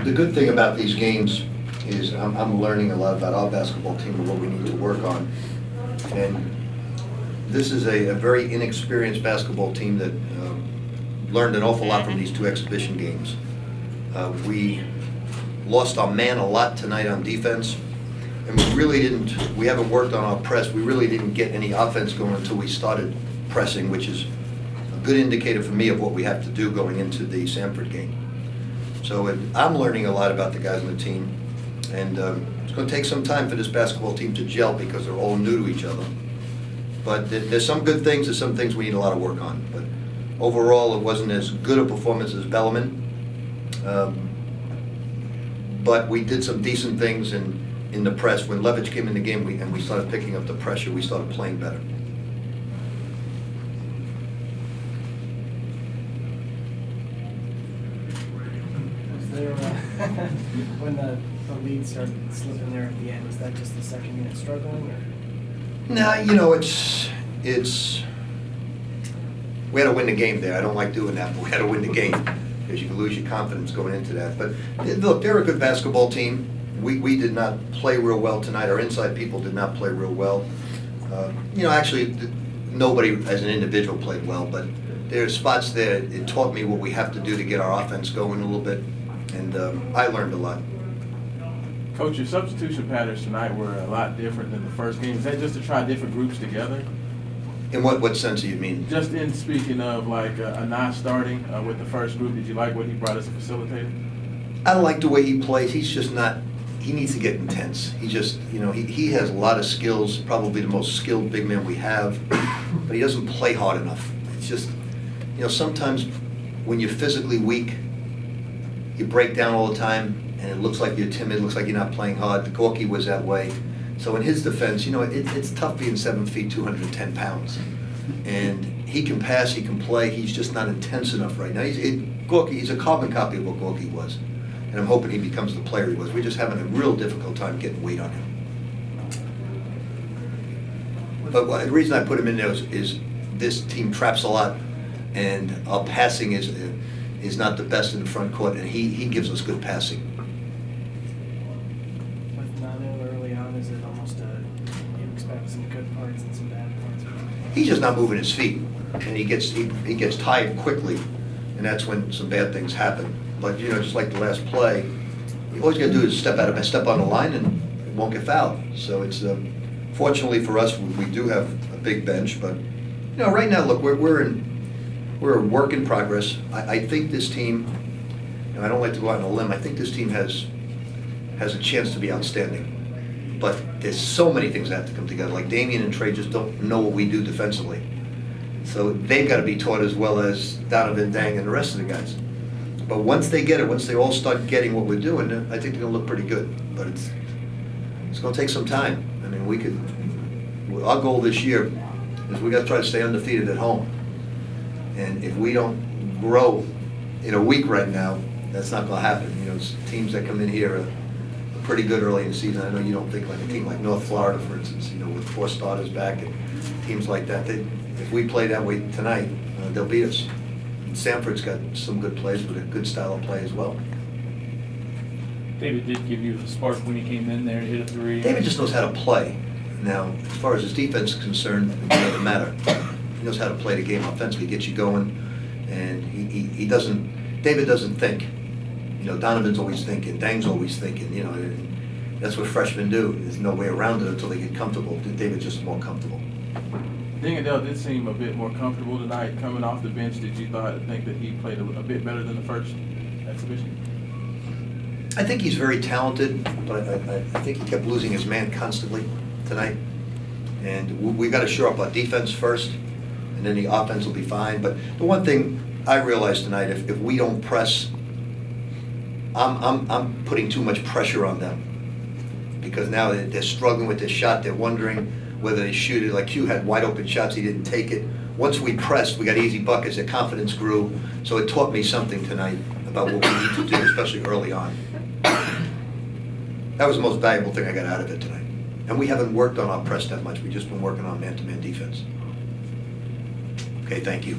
The good thing about these games is I'm learning a lot about our basketball team and what we need to work on. And this is a very inexperienced basketball team that learned an awful lot from these two exhibition games. We lost our man a lot tonight on defense, and we haven't worked on our press. We really didn't get any offense going until we started pressing, which is a good indicator for me of what we have to do going into the Samford game. So I'm learning a lot about the guys on the team, and it's going to take some time for this basketball team to gel because they're all new to each other. But there's some good things, there's some things we need a lot of work on. But overall, it wasn't as good a performance as Bellarmine. But we did some decent things in the press. When Levitch came in the game and we started picking up the pressure, we started playing better. Was there, when the lead started slipping there at the end, was that just the second unit struggling? Or? Nah, you know, it's we had to win the game there. I don't like doing that, but we had to win the game because you can lose your confidence going into that. But look, they're a good basketball team. We did not play real well tonight. Our inside people did not play real well. You know, actually, nobody as an individual played well, but there are spots there. It taught me what we have to do to get our offense going a little bit, and I learned a lot. Coach, your substitution patterns tonight were a lot different than the first game. Is that just to try different groups together? In what sense do you mean? Just in speaking of like a non-starting with the first group, did you like what he brought as a facilitator? I don't like the way he plays. He's just not, he needs to get intense. He just, you know, he has a lot of skills, probably the most skilled big man we have, but he doesn't play hard enough. It's just, you know, sometimes when you're physically weak, you break down all the time, and it looks like you're timid, looks like you're not playing hard. Gorky was that way. So in his defense, you know, it's tough being 7 feet, 210 pounds. And he can pass, he can play, he's just not intense enough right now. Gorky, he's a carbon copy of what Gorky was. And I'm hoping he becomes the player he was. We're just having a real difficult time getting weight on him. But the reason I put him in there is this team traps a lot, and our passing is not the best in the front court, and he gives us good passing. With Nanu early on, is it almost you expect some good parts and some bad parts? He's just not moving his feet, and he gets tired quickly, and that's when some bad things happen. But you know, just like the last play, all you got to do is step on the line, and it won't get fouled. So it's fortunately for us, we do have a big bench, but you know, right now, look, we're a work in progress. I think this team, and I don't like to go out on a limb, I think this team has a chance to be outstanding. But there's so many things that have to come together. Like Damian and Trey just don't know what we do defensively. So they've got to be taught as well as Donovan, Dang, and the rest of the guys. But once they get it, once they all start getting what we're doing, I think they're going to look pretty good. But it's going to take some time. I mean, our goal this year is we got to try to stay undefeated at home. And if we don't grow in a week right now, that's not going to happen. You know, teams that come in here are pretty good early in the season. I know you don't think like a team like North Florida, for instance, you know, with 4 starters back and teams like that. If we play that way tonight, they'll beat us. And Samford's got some good plays with a good style of play as well. David did give you a spark when he came in there and hit a 3. David just knows how to play. Now, as far as his defense is concerned, it doesn't matter. He knows how to play the game offensively, get you going, and he doesn't. David doesn't think. You know, Donovan's always thinking, Dang's always thinking. You know, and that's what freshmen do. There's no way around it until they get comfortable. David's just more comfortable. Dingadell did seem a bit more comfortable tonight coming off the bench. Did you think that he played a bit better than the first exhibition? I think he's very talented, but I think he kept losing his man constantly tonight. And we've got to shore up our defense first, and then the offense will be fine. But the one thing I realized tonight, if we don't press, I'm putting too much pressure on them, because now they're struggling with this shot. They're wondering whether they shoot it. Like Q had wide open shots, he didn't take it. Once we pressed, we got easy buckets, their confidence grew. So it taught me something tonight about what we need to do, especially early on. That was the most valuable thing I got out of it tonight. And we haven't worked on our press that much. We've just been working on man-to-man defense. Okay, thank you.